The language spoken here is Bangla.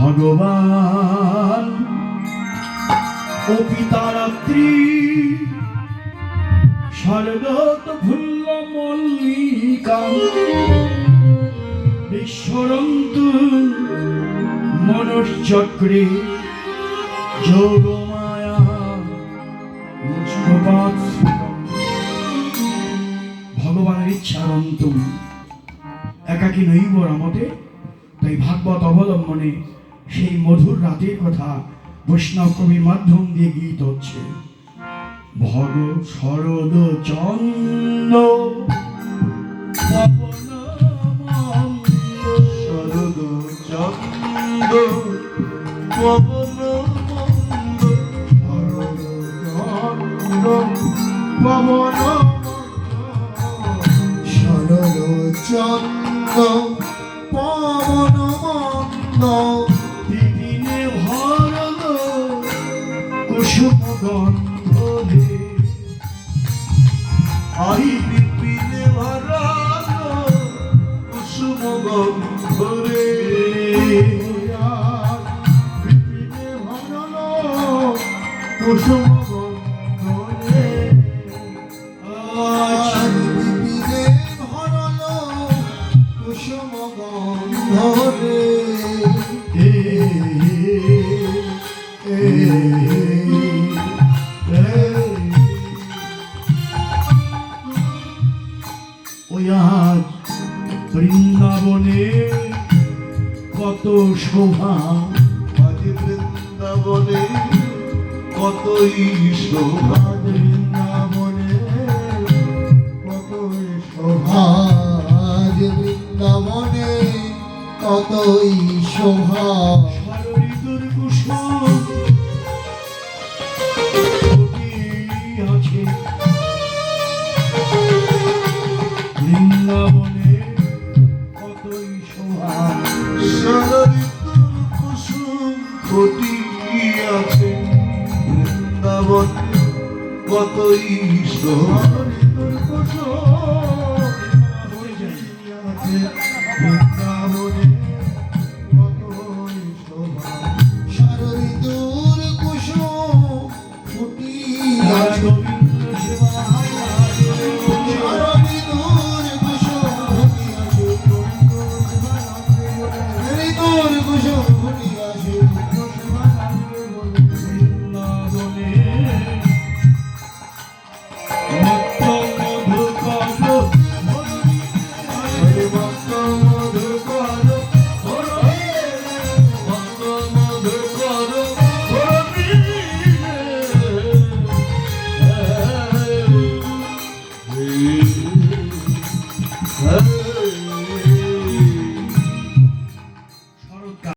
ভগবান ও পিতারাত্রি স্বর্গত ভুল্ল মল্লিকা বিশ্বরন্তু মনুষ্যচক্রে যোগমায়া মুষ্কপাত। ভগবানের ইচ্ছারন্তু একাকী নৈব রমতে। তাই ভাগবত অবলম্বনে সেই মধুর রাতের কথা বৈষ্ণব কবির মাধ্যম দিয়ে গীত হচ্ছে। ভগ শরদ চন্দ্র শরদ চন্দ্র পবন পবন শরদ চন্দ্র পবন মন্দ বিপিনে ভরল কুসুম গন্ধে। আই বিপিনে ভরল কুসুম গন্ধরে বিপিনে ভরল কুসুম গন্ধরে বিপিনে ভরল কুসুম গন্ধরে ওই আজ বৃন্দাবনে কত শোভা, আজ বৃন্দাবনে কতই শোভা, বৃন্দাবনে কতই শোভা, আজ বৃন্দাবনে কতই শোভা। ঋতুর কুসুম আছে বৃন্দাবনে কতই শোভা। শরঋতুর কুসুম ফুটি আছে বৃন্দাবনে কতই শোভা। ঋতুর কুসুম ফুটি আছে বৃন্দাবনে কতই শোভা। শরঋতুর কুসুম ফুটি আছে Hey